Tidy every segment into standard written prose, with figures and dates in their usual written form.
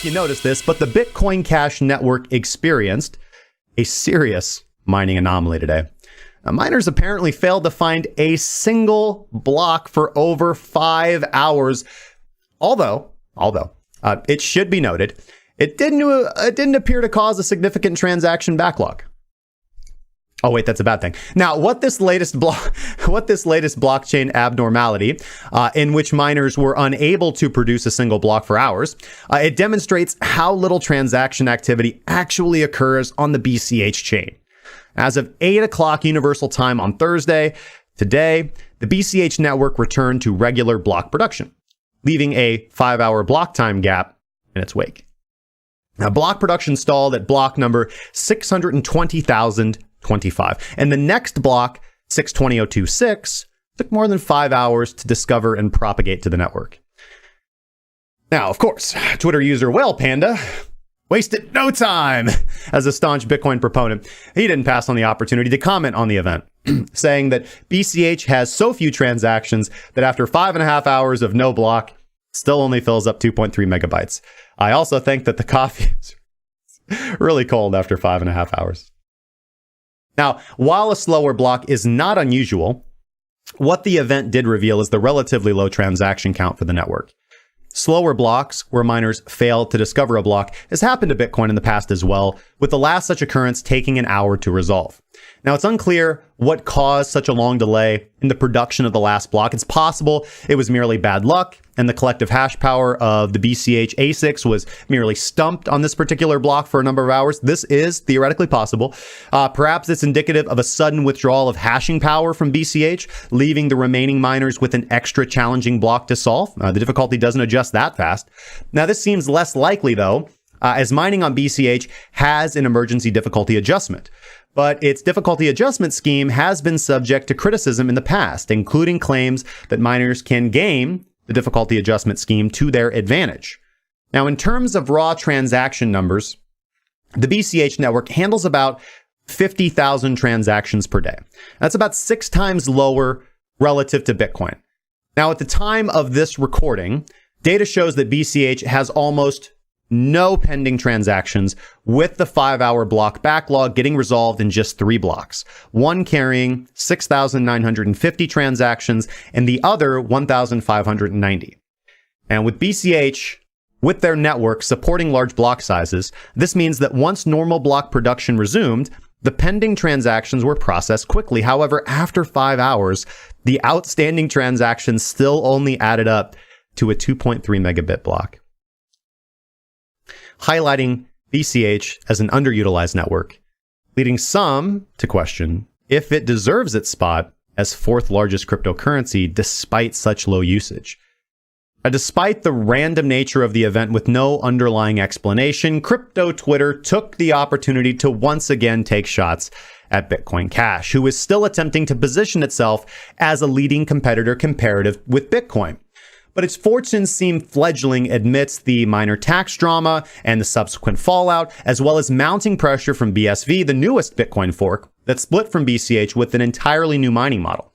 you noticed this, but the Bitcoin Cash network experienced a serious mining anomaly today. Now, miners apparently failed to find a single block for over 5 hours. Although it should be noted, it didn't appear to cause a significant transaction backlog. Oh wait, that's a bad thing. Now, what this latest blockchain abnormality, in which miners were unable to produce a single block for hours, it demonstrates how little transaction activity actually occurs on the BCH chain. As of 8 o'clock Universal Time on Thursday, today, the BCH network returned to regular block production, leaving a 5-hour block time gap in its wake. Now, block production stalled at block number 620,025, and the next block, 620,026, took more than 5 hours to discover and propagate to the network. Now, of course, Twitter user Whale Panda wasted no time. As a staunch Bitcoin proponent, he didn't pass on the opportunity to comment on the event, saying that BCH has so few transactions that after 5.5 hours of no block, still only fills up 2.3 megabytes. I also think that the coffee is really cold after 5.5 hours. Now, while a slower block is not unusual, what the event did reveal is the relatively low transaction count for the network. Slower blocks, where miners fail to discover a block, has happened to Bitcoin in the past as well, with the last such occurrence taking an hour to resolve. Now, it's unclear what caused such a long delay in the production of the last block. It's possible it was merely bad luck, and the collective hash power of the BCH ASICs was merely stumped on this particular block for a number of hours. This is theoretically possible. Perhaps it's indicative of a sudden withdrawal of hashing power from BCH, leaving the remaining miners with an extra challenging block to solve. The difficulty doesn't adjust that fast. Now, this seems less likely, though, as mining on BCH has an emergency difficulty adjustment. But its difficulty adjustment scheme has been subject to criticism in the past, including claims that miners can game the difficulty adjustment scheme to their advantage. Now, in terms of raw transaction numbers, the BCH network handles about 50,000 transactions per day. That's about 6 times lower relative to Bitcoin. Now, at the time of this recording, data shows that BCH has almost no pending transactions, with the 5-hour block backlog getting resolved in just 3 blocks, one carrying 6,950 transactions and the other 1,590. And with BCH, with their network supporting large block sizes, this means that once normal block production resumed, the pending transactions were processed quickly. However, after 5 hours, the outstanding transactions still only added up to a 2.3 megabit block, highlighting BCH as an underutilized network, leading some to question if it deserves its spot as 4th largest cryptocurrency despite such low usage. Despite the random nature of the event with no underlying explanation, crypto Twitter took the opportunity to once again take shots at Bitcoin Cash, who is still attempting to position itself as a leading competitor comparative with Bitcoin. But its fortunes seem fledgling amidst the miner tax drama and the subsequent fallout, as well as mounting pressure from BSV, the newest Bitcoin fork that split from BCH with an entirely new mining model.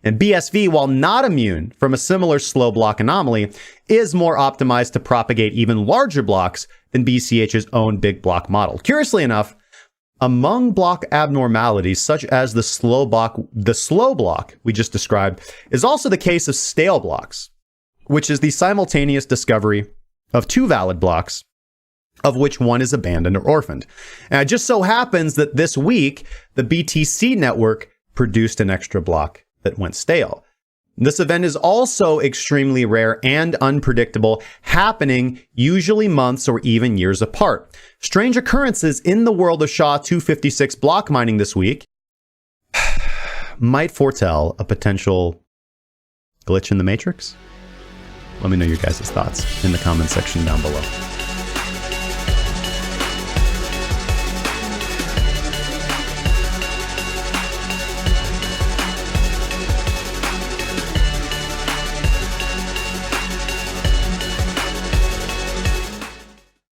And BSV, while not immune from a similar slow block anomaly, is more optimized to propagate even larger blocks than BCH's own big block model. Curiously enough, among block abnormalities, such as the slow block we just described, is also the case of stale blocks, which is the simultaneous discovery of 2 valid blocks, of which one is abandoned or orphaned. And it just so happens that this week, the BTC network produced an extra block that went stale. This event is also extremely rare and unpredictable, happening usually months or even years apart. Strange occurrences in the world of SHA-256 block mining this week might foretell a potential glitch in the matrix. Let me know your guys' thoughts in the comment section down below.